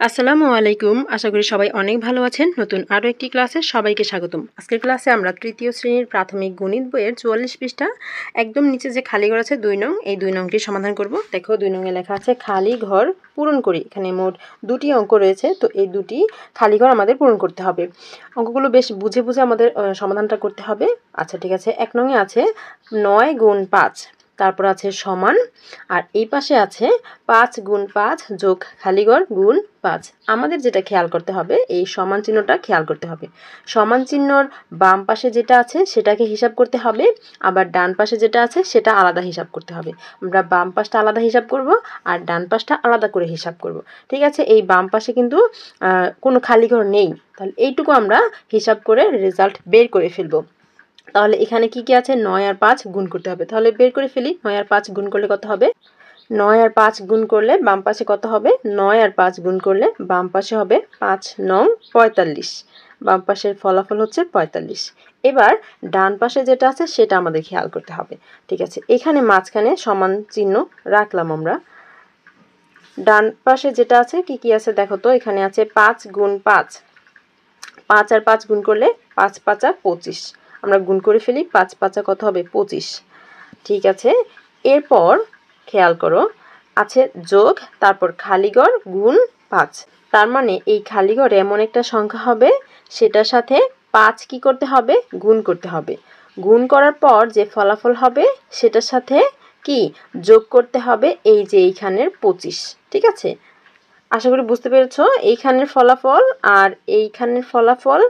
আসসালামু আলাইকুম। আশা করি সবাই অনেক ভালো আছেন। নতুন আরও একটি ক্লাসে সবাইকে স্বাগতম। আজকের ক্লাসে আমরা তৃতীয় শ্রেণীর প্রাথমিক গণিত বইয়ের ৪৪ পৃষ্ঠা একদম নিচে যে খালি ঘর আছে ২ নং, এই ২ নংটি সমাধান করব। দেখো ২ নংয়ে লেখা আছে খালি ঘর পূরণ করি। এখানে মোট ২টি অঙ্ক রয়েছে, তো এই ২টি খালি ঘর আমাদের পূরণ করতে হবে। অঙ্কগুলো বেশ বুঝে বুঝে আমাদের সমাধানটা করতে হবে। আচ্ছা ঠিক আছে, ১ নংয়ে আছে ৯ গুণ ৫, তারপর আছে সমান, আর এই পাশে আছে ৫ গুণ ৫ যোগ খালিঘর গুণ ৫। আমাদের যেটা খেয়াল করতে হবে, এই সমান চিহ্নটা খেয়াল করতে হবে। সমান চিহ্নর বাম পাশে যেটা আছে সেটাকে হিসাব করতে হবে, আবার ডান পাশে যেটা আছে সেটা আলাদা হিসাব করতে হবে। আমরা বাম পাশটা আলাদা হিসাব করব আর ডান পাশটা আলাদা করে হিসাব করব। ঠিক আছে, এই বাম পাশে কিন্তু কোনো খালিঘর নেই, তাহলে এইটুকু আমরা হিসাব করে রেজাল্ট বের করে ফেলব। তাহলে এখানে কি কি আছে, ৯ আর ৫ গুণ করতে হবে। তাহলে বের করে ফেলি, ৯ আর ৫ গুণ করলে কত হবে? ৯ আর ৫ গুণ করলে বাম পাশে কত হবে? ৯ আর ৫ গুণ করলে বাম পাশে হবে ৫ নং ৪৫। বাম পাশের ফলাফল হচ্ছে ৪৫। এবার ডান পাশে যেটা আছে সেটা আমাদের খেয়াল করতে হবে। ঠিক আছে, এখানে মাঝখানে সমান চিহ্ন রাখলাম আমরা। ডান পাশে যেটা আছে কি কি আছে দেখো তো, এখানে আছে ৫ গুণ ৫। ৫ আর ৫ গুণ করলে ৫ ৫ ২৫। আমরা গুণ করে ফেলি, ৫ ৫ কত হবে? ২৫। ঠিক আছে, এরপর খেয়াল করো আছে যোগ, তারপর খালিঘর গুণ ৫। তার মানে এই খালিঘরে এমন একটা সংখ্যা হবে সেটার সাথে ৫ কি করতে হবে? গুণ করতে হবে। গুণ করার পর যে ফলাফল হবে সেটার সাথে কি যোগ করতে হবে? এই যে এইখানের ২৫। ঠিক আছে, আশা করি বুঝতে পেরেছো। এইখানের ফলাফল আর এইখানের ফলাফল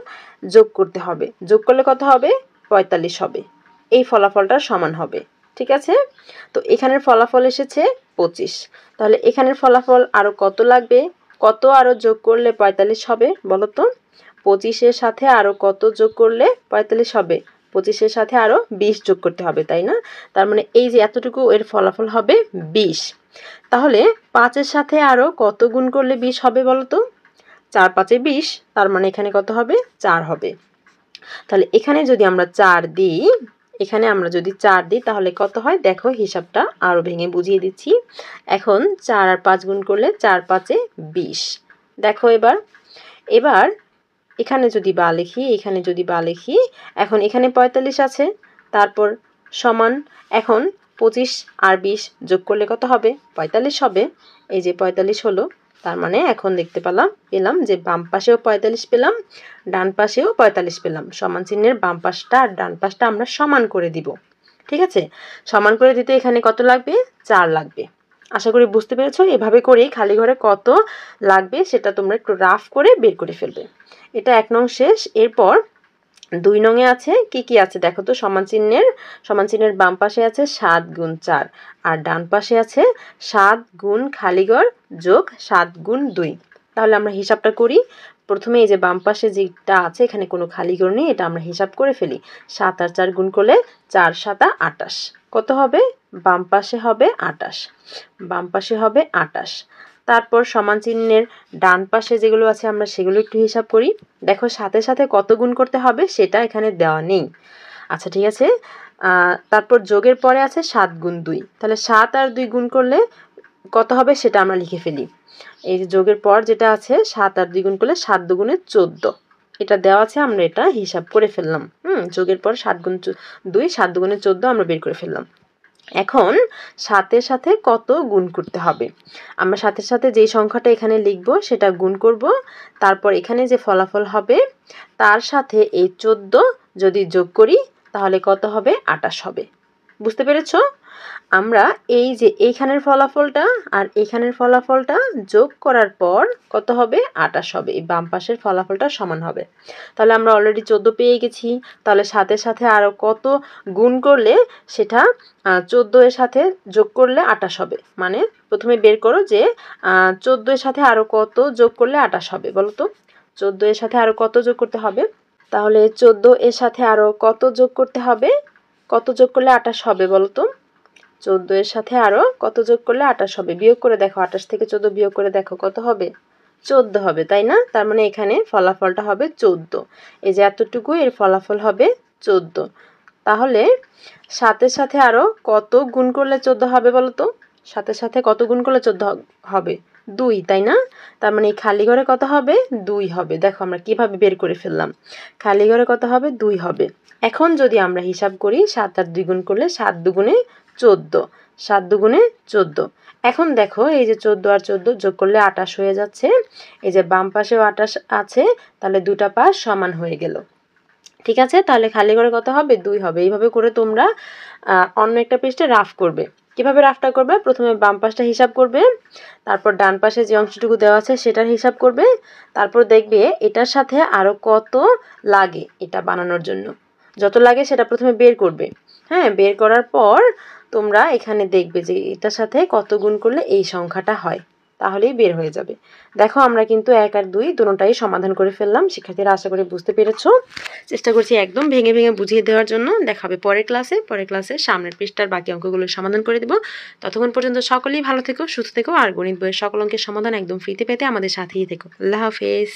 যোগ করতে হবে। যোগ করলে কত হবে? ৪৫ হবে। এই ফলাফলটার সমান হবে। ঠিক আছে, তো এখানের ফলাফল এসেছে ২৫। তাহলে এখানের ফলাফল আরও কত লাগবে? কত আরও যোগ করলে ৪৫ হবে বলো তো? ২৫-এর সাথে আরও কত যোগ করলে ৪৫ হবে? ২৫-এর সাথে আরও ২০ যোগ করতে হবে, তাই না? তার মানে এই যে এতটুকু এর ফলাফল হবে ২০। তাহলে ৫-এর সাথে আরও কত গুণ করলে ২০ হবে বলো তো? ৪ ৫-এ ২০, তার মানে এখানে কত হবে? ৪ হবে। তাহলে এখানে যদি আমরা ৪ দিই, এখানে আমরা যদি ৪ দিই তাহলে কত হয় দেখো, হিসাবটা আরও ভেঙে বুঝিয়ে দিচ্ছি। এখন ৪ আর ৫ গুণ করলে ৪ ৫-এ ২০। দেখো এবার এখানে যদি বা লিখি, এখানে যদি বা লিখি, এখন এখানে ৪৫ আছে, তারপর সমান, এখন ২৫ আর ২০ যোগ করলে কত হবে? ৪৫ হবে। এই যে ৪৫ হলো। তার মানে এখন দেখতে পেলাম যে বাম পাশেও ৪৫ পেলাম, ডান পাশেও ৪৫ পেলাম। সমান চিহ্নের বাম পাশটা আর ডান পাশটা আমরা সমান করে দিব। ঠিক আছে, সমান করে দিতে এখানে কত লাগবে? ৪ লাগবে। আশা করি বুঝতে পেরেছো। এভাবে করেই খালি ঘরে কত লাগবে সেটা তোমরা একটু রাফ করে বের করে ফেলবে। এটা ১ নং শেষ। এরপর ২ নংয়ে আছে কি কি আছে দেখো তো, সমান চিহ্নের বাম পাশে আছে ৭ গুণ ৪, আর ডান পাশে আছে ৭ গুণ খালিঘর যোগ ৭ গুণ ২। তাহলে আমরা হিসাবটা করি। প্রথমে এই যে বাম পাশে যেটা আছে এখানে কোনো খালিঘর নেই, এটা আমরা হিসাব করে ফেলি। ৭ আর ৪ গুণ করলে ৪ ৭ ২৮। কত হবে? বাম পাশে হবে ২৮। বাম পাশে হবে ২৮। তারপর সমান চিহ্নের ডান পাশে যেগুলো আছে আমরা সেগুলো একটু হিসাব করি। দেখো সাথে সাথে কত গুণ করতে হবে সেটা এখানে দেওয়া নেই। আচ্ছা ঠিক আছে, তারপর যোগের পরে আছে ৭ গুণ ২। তাহলে ৭ আর ২ গুণ করলে কত হবে সেটা আমরা লিখে ফেলি। এই যে যোগের পর যেটা আছে ৭ আর ২ গুণ করলে ৭ দুগুণে ১৪। এটা দেওয়া আছে, আমরা এটা হিসাব করে ফেললাম। যোগের পর ৭ গুণ ২, ৭ দুগুণে ১৪ আমরা বের করে ফেললাম। এখন ৭-এর সাথে কত গুণ করতে হবে? আমরা ৭-এর সাথে যেই সংখ্যাটা এখানে লিখব সেটা গুণ করব, তারপর এখানে যে ফলাফল হবে তার সাথে এই ১৪ যদি যোগ করি তাহলে কত হবে? ২৮ হবে। বুঝতে পেরেছো? আমরা এই যে এইখানের ফলাফলটা আর এইখানের ফলাফলটা যোগ করার পর কত হবে? ২৮ হবে। এই বাম পাশের ফলাফলটা সমান হবে। তাহলে আমরা অলরেডি ১৪ পেয়ে গেছি। তাহলে ৭-এর সাথে আরও কত গুণ করলে সেটা ১৪-এর সাথে যোগ করলে ২৮ হবে। মানে প্রথমে বের করো যে ১৪-এর সাথে আরও কত যোগ করলে ২৮ হবে বলো তো? ১৪-এর সাথে আরও কত যোগ করতে হবে? তাহলে ১৪-এর সাথে আরও কত যোগ করতে হবে? কত যোগ করলে ২৮ হবে বলো তো? ১৪-এর সাথে আরও কত যোগ করলে ২৮ হবে? বিয়োগ করে দেখো, ২৮ থেকে ১৪ বিয়োগ করে দেখো কত হবে? ১৪ হবে, তাই না? তার মানে এখানে ফলাফলটা হবে ১৪। এই যে এতটুকু, এর ফলাফল হবে ১৪। তাহলে ৭-এর সাথে আরও কত গুণ করলে ১৪ হবে বলো তো? ৭-এর সাথে কত গুণ করলে ১৪ হবে? 2, তাই না? তার মানে এই খালি ঘরে কত হবে? 2 হবে। দেখো আমরা কিভাবে বের করে ফেললাম। খালি ঘরে কত হবে? 2 হবে। এখন যদি আমরা হিসাব করি 7 আর 2 গুণ করলে 7 দুগুণে 14, 7 দুগুণে 14। এখন দেখো এই যে 14 আর 14 যোগ করলে 28 হয়ে যাচ্ছে। এই যে বাম পাশেও 28 আছে, তাহলে দুটা পাশ সমান হয়ে গেল। ঠিক আছে, তাহলে খালি ঘরে কত হবে? 2 হবে। এইভাবে করে তোমরা অন্য একটা পৃষ্ঠে রাফ করবে। কিভাবে রাফটা করবে? প্রথমে বাম পাশটা হিসাব করবে, তারপর ডান পাশে যে অংশটুকু দেওয়া আছে সেটার হিসাব করবে, তারপর দেখবে এটার সাথে আরও কত লাগে এটা বানানোর জন্য। যত লাগে সেটা প্রথমে বের করবে। হ্যাঁ, বের করার পর তোমরা এখানে দেখবে যে এটার সাথে কত গুণ করলে এই সংখ্যাটা হয়, তাহলেই বের হয়ে যাবে। দেখো আমরা কিন্তু 1 আর 2 দুটোটাই সমাধান করে ফেললাম। শিক্ষার্থীরা আশা করি বুঝতে পেরেছো। চেষ্টা করছি একদম ভেঙে ভেঙে বুঝিয়ে দেওয়ার জন্য। দেখা হবে পরের ক্লাসে সামনের পৃষ্ঠার বাকি অঙ্কগুলো সমাধান করে দেব। ততক্ষণ পর্যন্ত সকলেই ভালো থেকো, সুস্থ থেকো, আর গণিত বইয়ের সকল অঙ্কের সমাধান একদম ফ্রিতে পেতে আমাদের সাথেই থেকো। আল্লাহ হাফেজ।